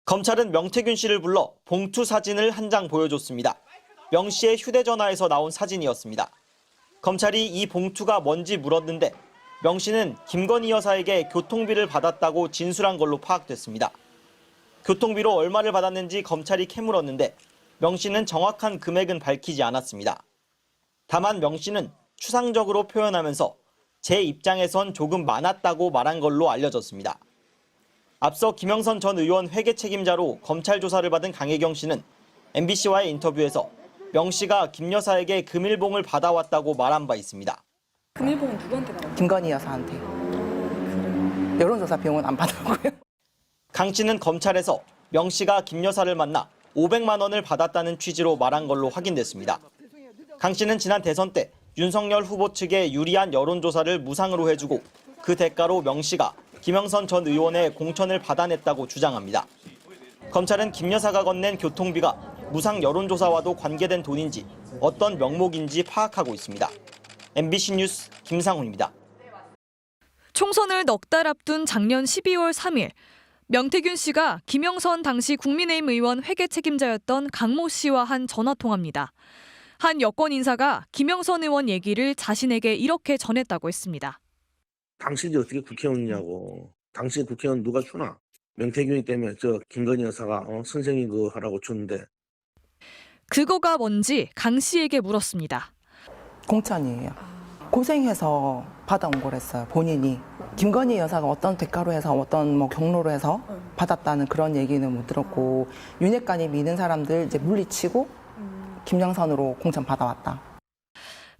검찰은 명태균 씨를 불러 봉투 사진을 한 장 보여줬습니다. 명 씨의 휴대전화에서 나온 사진이었습니다. 검찰이 이 봉투가 뭔지 물었는데 명 씨는 김건희 여사에게 교통비를 받았다고 진술한 걸로 파악됐습니다. 교통비로 얼마를 받았는지 검찰이 캐물었는데 명 씨는 정확한 금액은 밝히지 않았습니다. 다만 명 씨는 추상적으로 표현하면서 제 입장에선 조금 많았다고 말한 걸로 알려졌습니다. 앞서 김영선 전 의원 회계 책임자로 검찰 조사를 받은 강혜경 씨는 MBC와의 인터뷰에서 명 씨가 김 여사에게 금일봉을 받아왔다고 말한 바 있습니다. 금일봉은 누구한테 받았어요? 김건희 여사한테. 여론조사 비용은 안 받았고요. 강 씨는 검찰에서 명 씨가 김 여사를 만나 500만 원을 받았다는 취지로 말한 걸로 확인됐습니다. 강 씨는 지난 대선 때 윤석열 후보 측에 유리한 여론조사를 무상으로 해주고 그 대가로 명 씨가 김영선 전 의원의 공천을 받아냈다고 주장합니다. 검찰은 김 여사가 건넨 교통비가 무상 여론조사와도 관계된 돈인지 어떤 명목인지 파악하고 있습니다. MBC 뉴스 김상훈입니다. 총선을 넉 달 앞둔 작년 12월 3일 명태균 씨가 김영선 당시 국민의힘 의원 회계 책임자였던 강모 씨와 한 전화통화입니다. 한 여권 인사가 김영선 의원 얘기를 자신에게 이렇게 전했다고 했습니다. 당신이 어떻게 국회의원이냐고. 당신 국회의원 누가 주나? 명태균이 때문에 저 김건희 여사가 선생님 그거 하라고 줬는데. 그거가 뭔지 강 씨에게 물었습니다. 공천이에요. 고생해서 받아온 거랬어요, 본인이. 김건희 여사가 어떤 대가로 해서 어떤 경로로 해서 받았다는 그런 얘기는 못 들었고, 윤핵관이 믿는 사람들 이제 물리치고 김영선으로 공천 받아왔다.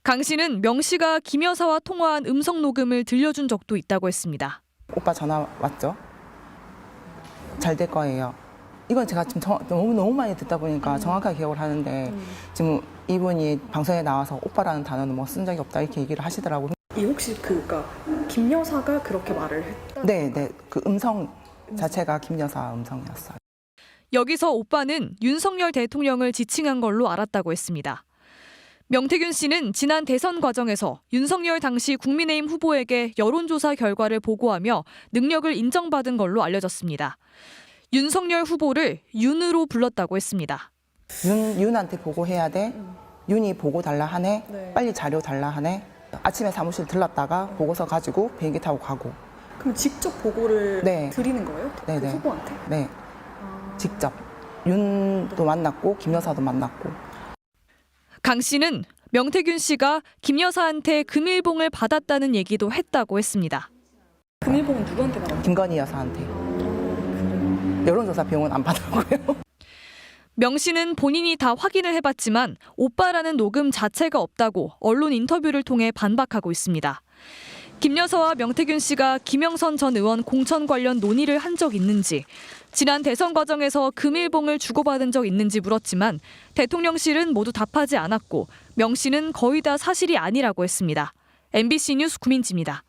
강 씨는 명 씨가 김 여사와 통화한 음성 녹음을 들려준 적도 있다고 했습니다. 오빠 전화 왔죠? 잘 될 거예요. 이건 제가 지금 너무 많이 듣다 보니까 정확하게 기억을 하는데 지금 이분이 방송에 나와서 오빠라는 단어는 뭐 쓴 적이 없다 이렇게 얘기를 하시더라고요. 이 혹시 그러니까 김 여사가 그렇게 말을 했다? 네. 그 음성 자체가 김 여사 음성이었어요. 여기서 오빠는 윤석열 대통령을 지칭한 걸로 알았다고 했습니다. 명태균 씨는 지난 대선 과정에서 윤석열 당시 국민의힘 후보에게 여론조사 결과를 보고하며 능력을 인정받은 걸로 알려졌습니다. 윤석열 후보를 윤으로 불렀다고 했습니다. 윤한테 보고해야 돼. 윤이 보고 달라 하네. 네. 빨리 자료 달라 하네. 아침에 사무실 들렀다가 보고서 가지고 비행기 타고 가고. 그럼 직접 보고를 네. 드리는 거예요? 그 네네. 후보한테? 네. 직접. 윤도 만났고 김 여사도 만났고. 강 씨는 명태균 씨가 김 여사한테 금일봉을 받았다는 얘기도 했다고 했습니다. 금일봉은 누구한테 받았어요? 김건희 여사한테. 여론조사 비용은 안 받았고요. 명 씨는 본인이 다 확인을 해봤지만 오빠라는 녹음 자체가 없다고 언론 인터뷰를 통해 반박하고 있습니다. 김 여사와 명태균 씨가 김영선 전 의원 공천 관련 논의를 한 적 있는지, 지난 대선 과정에서 금일봉을 주고받은 적 있는지 물었지만 대통령실은 모두 답하지 않았고 명 씨는 거의 다 사실이 아니라고 했습니다. MBC 뉴스 구민지입니다.